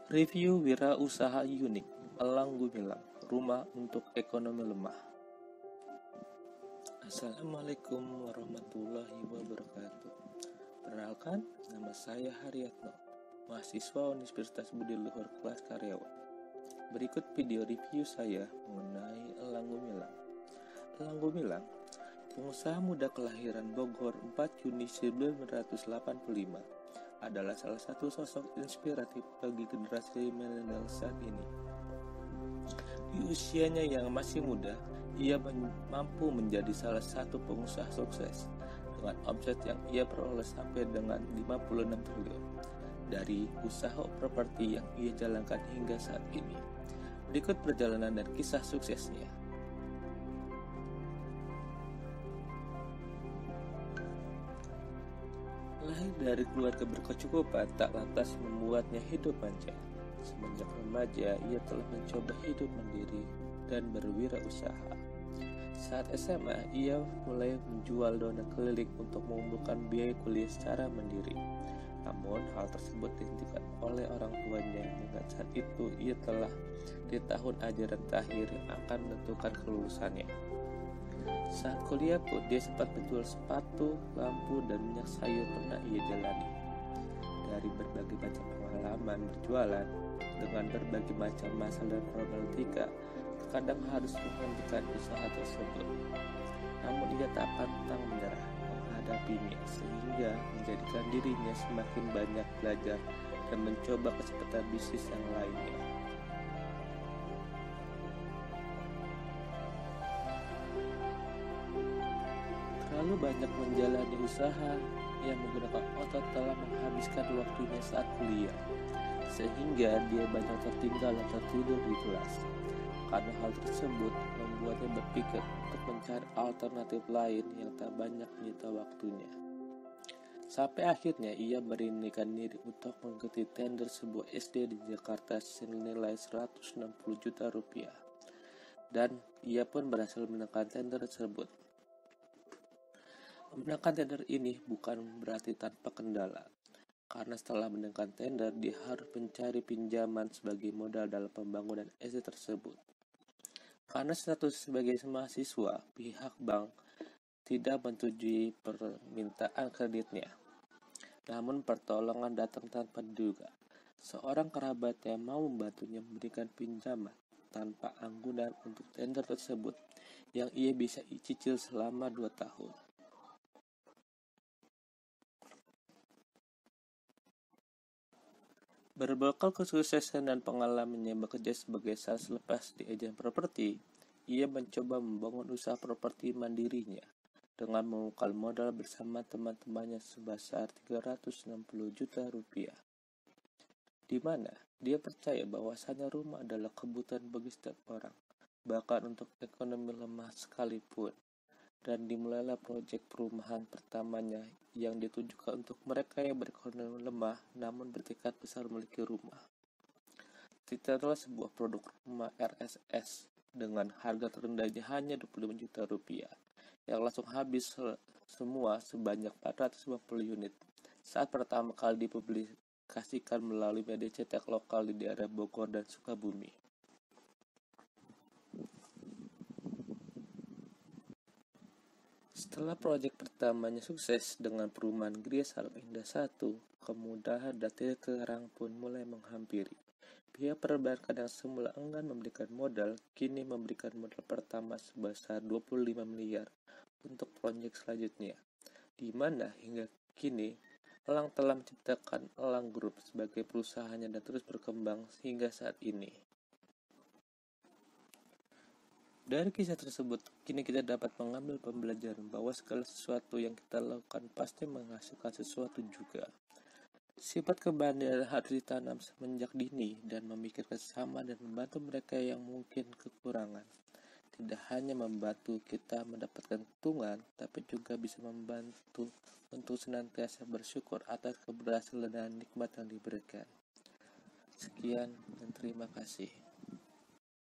Review wirausaha unik, Elang Gumilang, rumah untuk ekonomi lemah. Assalamualaikum warahmatullahi wabarakatuh. Perkenalkan, nama saya Haryatno, mahasiswa Universitas Budi Luhur kelas karyawan. Berikut video review saya mengenai Elang Gumilang. Elang Gumilang, pengusaha muda kelahiran Bogor 4 Juni 1985, adalah salah satu sosok inspiratif bagi generasi milenial saat ini. Di usianya yang masih muda, ia mampu menjadi salah satu pengusaha sukses dengan omset yang ia peroleh sampai dengan 56 triliun dari usaha properti yang ia jalankan hingga saat ini. Berikut perjalanan dan kisah suksesnya. Lahir dari keluarga berkecukupan tak lantas membuatnya hidup manja. Semenjak remaja, ia telah mencoba hidup mandiri dan berwirausaha. Saat SMA, ia mulai menjual donat keliling untuk mengumpulkan biaya kuliah secara mandiri. Namun, hal tersebut dihentikan oleh orang tuanya mengingat saat itu ia telah di tahun ajaran terakhir yang akan menentukan kelulusannya. Saat kuliah pun dia sempat menjual sepatu, lampu, dan minyak sayur pernah ia jalani. Dari berbagai macam pengalaman berjualan dengan berbagai macam masalah dan problematika, terkadang harus menghentikan usaha tersebut. Namun ia tak pantang menyerah menghadapinya sehingga menjadikan dirinya semakin banyak belajar dan mencoba kesempatan bisnis yang lainnya. Terlalu banyak menjalani usaha yang menggunakan otot telah menghabiskan waktunya saat kuliah, sehingga dia banyak tertinggal dan tertidur di kelas. Karena hal tersebut membuatnya berpikir untuk mencari alternatif lain yang tak banyak menyita waktunya. Sampai akhirnya ia beranikan diri untuk mengikuti tender sebuah SD di Jakarta senilai 160 juta rupiah. Dan ia pun berhasil menekan tender tersebut. Memenangkan tender ini bukan berarti tanpa kendala, karena setelah memenangkan tender, dia harus mencari pinjaman sebagai modal dalam pembangunan SD tersebut. Karena status sebagai mahasiswa, pihak bank tidak menyetujui permintaan kreditnya. Namun pertolongan datang tanpa diduga. Seorang kerabatnya mau membantunya memberikan pinjaman tanpa anggunan untuk tender tersebut yang ia bisa cicil selama 2 tahun. Berbekal kesuksesan dan pengalamannya bekerja sebagai sales lepas di agen properti, ia mencoba membangun usaha properti mandirinya dengan memukul modal bersama teman-temannya sebesar 360 juta rupiah. Di mana dia percaya bahwasannya rumah adalah kebutuhan bagi setiap orang, bahkan untuk ekonomi lemah sekalipun. Dan dimulailah proyek perumahan pertamanya yang ditujukan untuk mereka yang berekonomi lemah namun bertekad besar memiliki rumah. Titelnya sebuah produk rumah RSS dengan harga terendahnya hanya 25 juta rupiah yang langsung habis semua sebanyak 450 unit saat pertama kali dipublikasikan melalui media cetak lokal di daerah Bogor dan Sukabumi. Setelah proyek pertamanya sukses dengan perumahan Gria Salam Indah 1, kemudahan dan titik terang pun mulai menghampiri. Pihak perbankan yang semula enggan memberikan modal, kini memberikan modal pertama sebesar 25 miliar untuk proyek selanjutnya, di mana hingga kini Elang telah menciptakan Elang Group sebagai perusahaannya dan terus berkembang hingga saat ini. Dari kisah tersebut, kini kita dapat mengambil pembelajaran bahwa segala sesuatu yang kita lakukan pasti menghasilkan sesuatu juga. Sifat kebandaian harus ditanam semenjak dini dan memikirkan sesama dan membantu mereka yang mungkin kekurangan. Tidak hanya membantu kita mendapatkan keuntungan, tapi juga bisa membantu untuk senantiasa bersyukur atas keberhasilan dan nikmat yang diberikan. Sekian dan terima kasih.